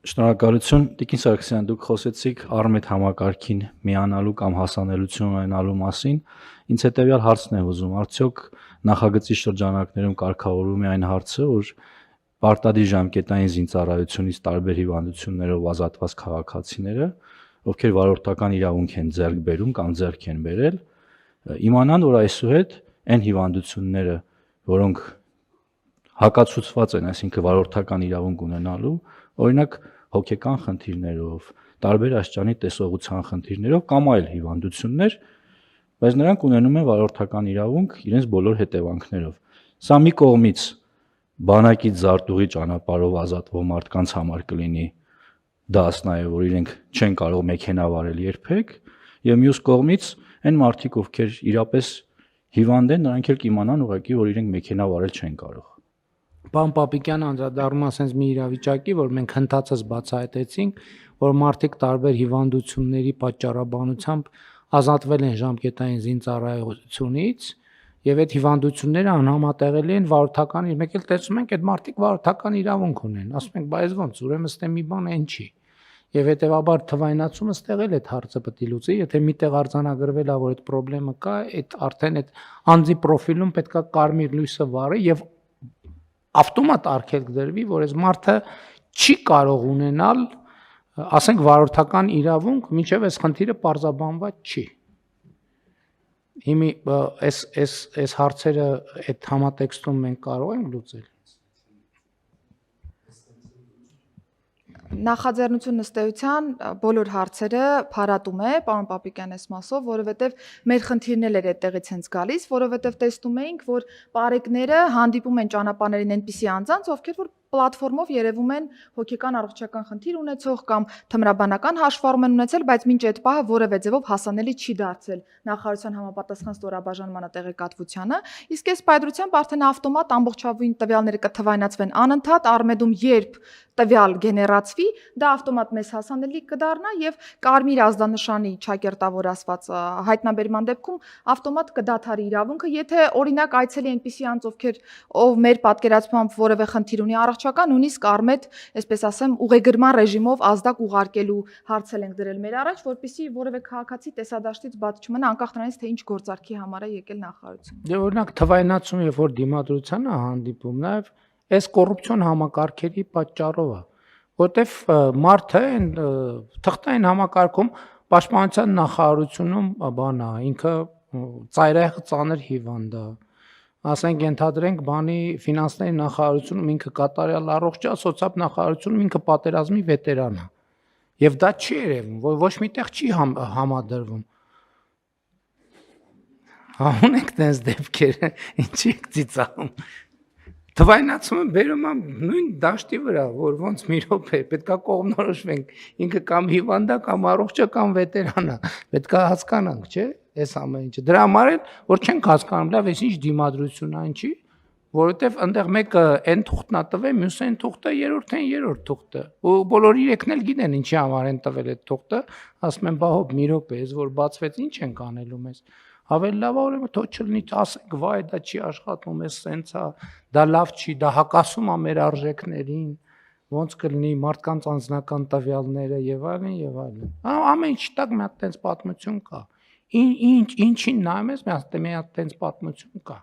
Շնորհակալություն Տիկին Սարգսյան, դուք խոսեցիք Արմեդ համակարգին միանալու կամ հասանելություն ունենալու մասին։ Ինձ հետևյալ հարցն է ուզում, արդյոք նախագծի շրջանակներում կարգավորվում է այն հարցը, որ պարտադիր ժամկետային զինծառայությունից տարբեր հիվանդություններով ազատված քաղաքացիները, ովքեր վարորդական իրավունք են ձեռք բերում կամ ձեռք են բերել, իմանան, որ այսուհետ այն հիվանդությունները, որոնք հակացուցված են, այսինքն վարորդական իրավունք ունենալու, օրինակ հոգեկան խնդիրներով, տարբեր աստիճանի տեսողության խնդիրներով կամ այլ հիվանդություններ, բայց նրանք ունենում են վարորդական իրավունք իրենց բոլոր հետևանքներով։ Սա մի կողմից բանակից զարտուղի ճանապարհով ազատվող մարդկանց համար կլինի դաս նաև, որ իրենք չեն կարող մեքենա վարել երբեք, եւ մյուս կողմից այն մարդիկ, ովքեր իրապես հիվանդ են, նրանք էլ կիմանան ուղղակի, որ իրենք մեքենա վարել չեն կարող։ Պարոն Պապիկյան անդրադառնում ասենց մի իրավիճակի, որ մենք հնդածս բացահայտեցինք, որ մարդիկ տարբեր հիվանդությունների պատճառաբանությամբ ազատվել են ժամկետային զինծառայությունից, եւ այդ հիվանդությունները անհամատեղելի են վարորդական, մեկ էլ տեսնում ենք այդ մարդիկ վարորդական իրավունք ունեն, ասում ենք, բայց ոնց, ուրեմն ստե մի բան այն չի։ Եվ հետեւաբար թվայնացումը ստեղ էլ այդ հարցը պետք է լուծի, եթե միտեղ արձանագրվել է, որ այդ խնդրեմը կա, այդ արդեն այդ անձի պրոֆիլում պետքա կարմիր լույսը վառի եւ ավտոմատ արգելք դրվի, որ այս մարդը չի կարող ունենալ, ասենք վարորդական իրավունք, մինչև այս խնդիրը պարզաբանված չի։ Հիմի այս հարցերը այդ համատեքստում մենք կարող ենք լուծել։ Նախաձեռնություն ըստեյության բոլոր հարցերը փարատում է, պարոն Պապիկյան այս մասով, որովհետև մեր խնդիրն էլ էր այդտեղից հենց գալիս, որովհետև տեսնում էինք, որ պարեկները հանդիպում են ճանապարհներին այնպիսի անձանց, ովքեր որ պլատֆորմով երևում են հոգեկան առողջական խնդիր ունեցող կամ թմրաբանական հաշվառում են ունեցել, բայց մինչ այդ պահը որևէ ձևով հասանելի չի դարձել նախարարության համապատասխան ստորաբաժանմանը տեղեկատվությանը, իսկ այս պայծրությամբ արդեն ավտոմատ ամբողջովին տվյալները կթվայնացվեն անընդհատ, Արմեդում երբ տվյալ գեներացվի, դա ավտոմատ մեզ հասանելի կդառնա եւ կարմիր ազդանշանի չակերտավոր ասված հայտնաբերման դեպքում ավտոմատ կդադարի իրավունքը, եթե օրինակ այցելի այնպիսի անձ, ով մեր պատկերացմամբ որևէ խնդիր ունի առողջական, նույնիսկ Արմեդ, այսպես ասեմ, ուղեգրման ռեժիմով ազդակ ուղարկելու հարցել ենք դրել մեր առաջ, որպեսզի որևէ քաղաքացի տեսադաշտից բաց չմնա, անկախ նրանից, թե ինչ գործարքի համար է եկել նախարարություն։ Դե օրինակ թվայնացում, երբ որ դիմադրության է հանդիպում, նաեւ այս կոռուպցիոն համակարգերի պատճառով է, որտեվ մարդը այն թղթային համակարգում պաշտպանության նախարարությունում բան է, ինքը ծայրահեղ ծանր հիվանդ է, ասենք ենթադրենք բանի ֆինանսների նախարարությունում ինքը կատարյալ առողջ է, սոցիալ նախարարությունում ինքը պատերազմի վետերան է, եւ դա չի երևում, ոչ միտեղ չի համադրվում։ Ունենք տես դեպքերը, ինչի եք ծիծաղում։ Թվայնացումը բերում է նույն դաշտի վրա, որ ոնց մի րոպե պետքա կողմնորոշվենք, ինքը կամ հիվանդ է, կամ առողջ է, կամ վետերան է, պետքա հասկանանք, չէ՞, այս ամեն ինչը։ Դրա համար էլ որ չենք հասկանում, լավ, այս ինչ դիմադրություն է, ինչի, որովհետև այնտեղ մեկը այն թուղթն է տվել, մյուսը այն թուղթը, երրորդ թուղթը։ Ու բոլոր իրեքն էլ գիտեն ինչի համար են տվել այդ թուղթը, ասում են, բա հոբ մի րոպե, այս որ բացվեց, ինչ ենք անելու մեզ։ Ավելի լավ է ուրեմն թող չլինի, ասենք, վայ, դա չի աշխատում, էս սենց է, դա լավ չի, դա հակասում է մեր արժեքներին, ոնց կլինի մարդկանց անձնական տվյալները եւ այլն եւ այլն։ Ամեն ինչ տակ մի հատ տենց պատմություն կա։ Ինչին նայում ես, մի հատ տենց պատմություն կա։